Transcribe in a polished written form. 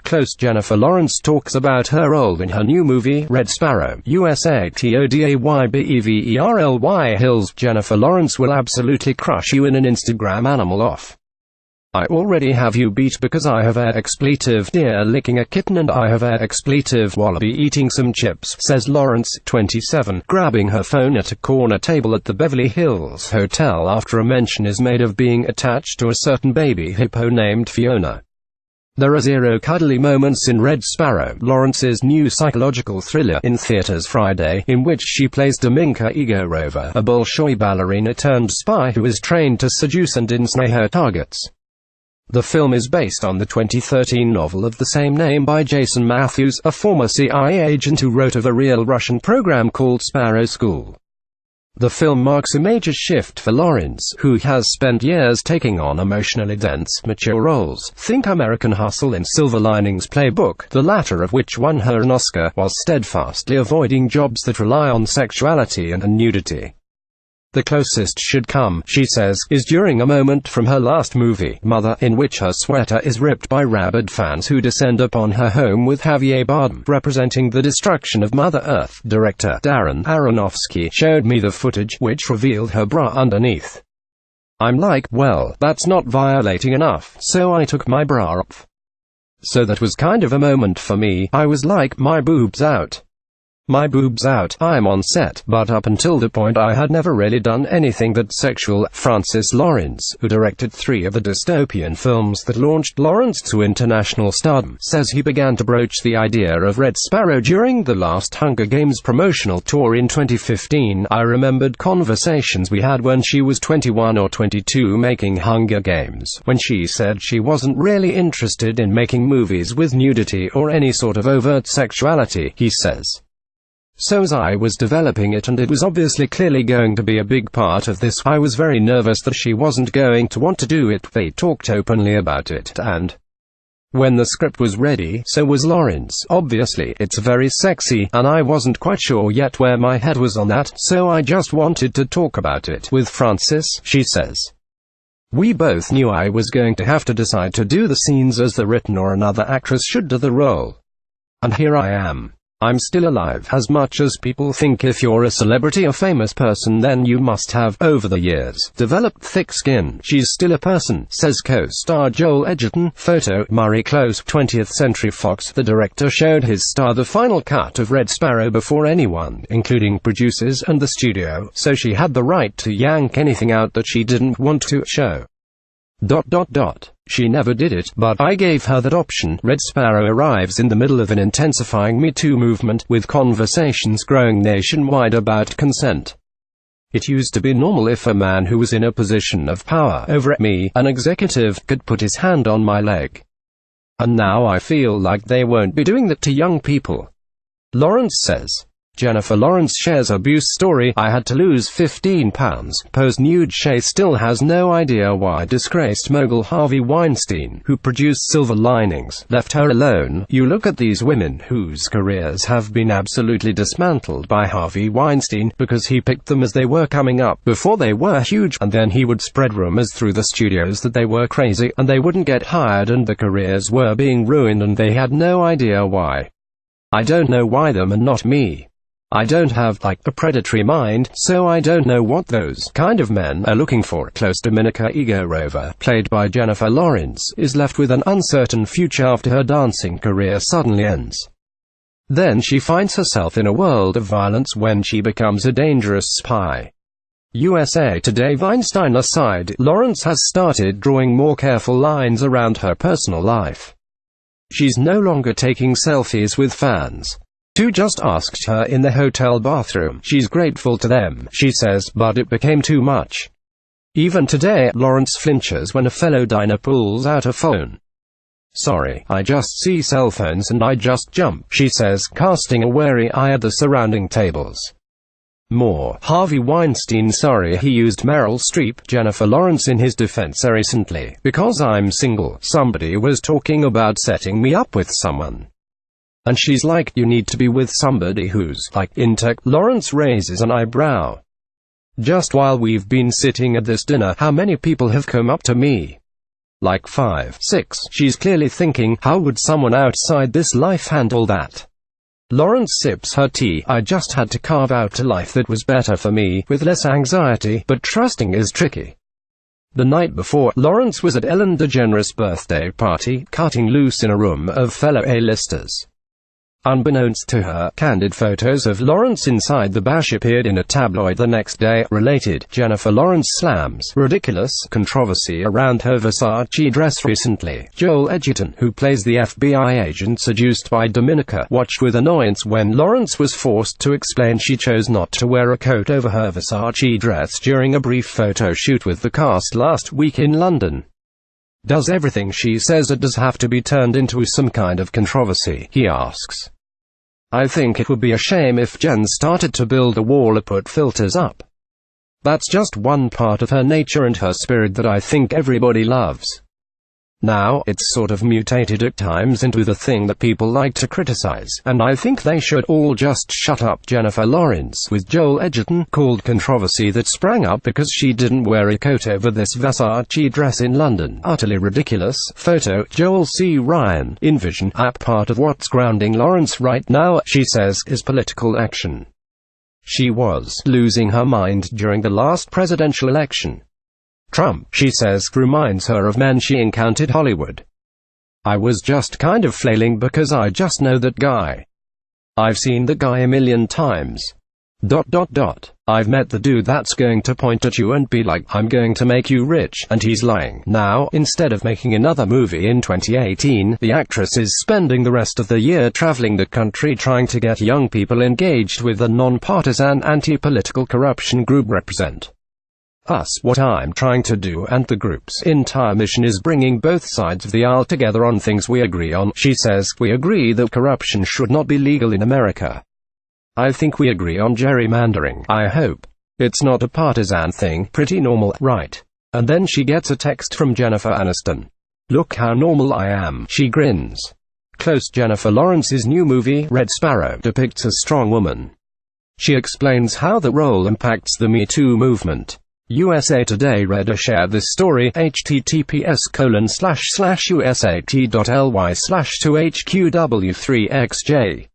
close. Jennifer Lawrence talks about her role in her new movie, Red Sparrow, USA TODAYBEVERLY Hills. Jennifer Lawrence will absolutely crush you in an Instagram animal off. I already have you beat because I have a expletive deer licking a kitten and I have a expletive wallaby eating some chips, says Lawrence, 27, grabbing her phone at a corner table at the Beverly Hills Hotel after a mention is made of being attached to a certain baby hippo named Fiona. There are zero cuddly moments in Red Sparrow, Lawrence's new psychological thriller, in theaters Friday, in which she plays Dominka Igorova, a Bolshoi ballerina turned spy who is trained to seduce and ensnare her targets. The film is based on the 2013 novel of the same name by Jason Matthews, a former CIA agent who wrote of a real Russian program called Sparrow School. The film marks a major shift for Lawrence, who has spent years taking on emotionally dense, mature roles. Think American Hustle and Silver Linings Playbook, the latter of which won her an Oscar, while steadfastly avoiding jobs that rely on sexuality and nudity. The closest should come, she says, is during a moment from her last movie, Mother, in which her sweater is ripped by rabid fans who descend upon her home with Javier Bardem, representing the destruction of Mother Earth. Director Darren Aronofsky showed me the footage, which revealed her bra underneath. I'm like, well, that's not violating enough, so I took my bra off. So that was kind of a moment for me. I was like, my boobs out. My boobs out. I'm on set, but up until the point I had never really done anything that sexual. Francis Lawrence, who directed 3 of the dystopian films that launched Lawrence to international stardom, says he began to broach the idea of Red Sparrow during the last Hunger Games promotional tour in 2015. I remembered conversations we had when she was 21 or 22 making Hunger Games, when she said she wasn't really interested in making movies with nudity or any sort of overt sexuality, he says. So as I was developing it and it was obviously clearly going to be a big part of this, I was very nervous that she wasn't going to want to do it. They talked openly about it, and when the script was ready, so was Lawrence. Obviously, it's very sexy, and I wasn't quite sure yet where my head was on that, so I just wanted to talk about it with Francis, she says. We both knew I was going to have to decide to do the scenes as the written or another actress should do the role. And here I am. I'm still alive. As much as people think if you're a celebrity or famous person then you must have, over the years, developed thick skin, she's still a person, says co-star Joel Edgerton. Photo, Murray Close, 20th Century Fox. The director showed his star the final cut of Red Sparrow before anyone, including producers and the studio, so she had the right to yank anything out that she didn't want to show. She never did it, but I gave her that option. Red Sparrow arrives in the middle of an intensifying Me Too movement, with conversations growing nationwide about consent. It used to be normal if a man who was in a position of power over me, an executive, could put his hand on my leg. And now I feel like they won't be doing that to young people. Lawrence says. Jennifer Lawrence shares abuse story. I had to lose 15 pounds. Posed nude. She still has no idea why disgraced mogul Harvey Weinstein, who produced Silver Linings, left her alone. You look at these women whose careers have been absolutely dismantled by Harvey Weinstein, because he picked them as they were coming up, before they were huge, and then he would spread rumors through the studios that they were crazy, and they wouldn't get hired and the careers were being ruined and they had no idea why. I don't know why them and not me. I don't have, like, a predatory mind, so I don't know what those kind of men are looking for. Close. Dominka Igorova, played by Jennifer Lawrence, is left with an uncertain future after her dancing career suddenly ends. Then she finds herself in a world of violence when she becomes a dangerous spy. USA Today. Weinstein aside, Lawrence has started drawing more careful lines around her personal life. She's no longer taking selfies with fans. Two just asked her in the hotel bathroom. She's grateful to them, she says, but it became too much. Even today, Lawrence flinches when a fellow diner pulls out a phone. Sorry, I just see cell phones and I just jump, she says, casting a wary eye at the surrounding tables. More. Harvey Weinstein. Sorry, he used Meryl Streep. Jennifer Lawrence in his defense recently. Because I'm single, somebody was talking about setting me up with someone. And she's like, you need to be with somebody who's, like, in tech. Lawrence raises an eyebrow. Just while we've been sitting at this dinner, how many people have come up to me Like 5, 6. She's clearly thinking, how would someone outside this life handle that? Lawrence sips her tea. I just had to carve out a life that was better for me, with less anxiety, but trusting is tricky. The night before, Lawrence was at Ellen DeGeneres' birthday party, cutting loose in a room of fellow A-listers. Unbeknownst to her, candid photos of Lawrence inside the bash appeared in a tabloid the next day. Related, Jennifer Lawrence slams ridiculous controversy around her Versace dress recently. Joel Edgerton, who plays the FBI agent seduced by Dominica, watched with annoyance when Lawrence was forced to explain she chose not to wear a coat over her Versace dress during a brief photo shoot with the cast last week in London. Does everything she says it does have to be turned into some kind of controversy? He asks. I think it would be a shame if Jen started to build a wall or put filters up. That's just one part of her nature and her spirit that I think everybody loves. Now, it's sort of mutated at times into the thing that people like to criticize, and I think they should all just shut up. Jennifer Lawrence with Joel Edgerton called controversy that sprang up because she didn't wear a coat over this Versace dress in London utterly ridiculous. Photo, Joel C. Ryan. InVision app. Part of what's grounding Lawrence right now, she says, is political action. She was losing her mind during the last presidential election. Trump, she says, reminds her of men she encountered Hollywood. I was just kind of flailing because I just know that guy. I've seen the guy a million times. I've met the dude that's going to point at you and be like, I'm going to make you rich, and he's lying. Now, instead of making another movie in 2018, the actress is spending the rest of the year traveling the country trying to get young people engaged with the non-partisan anti-political corruption group Represent Us. What I'm trying to do, and the group's entire mission, is bringing both sides of the aisle together on things we agree on. She says, we agree that corruption should not be legal in America. I think we agree on gerrymandering. I hope. It's not a partisan thing. Pretty normal, right? And then she gets a text from Jennifer Aniston. Look how normal I am. She grins. Close. Jennifer Lawrence's new movie, Red Sparrow, depicts a strong woman. She explains how the role impacts the Me Too movement. USA Today Reader share this story, https://usat.ly/2hqw3xj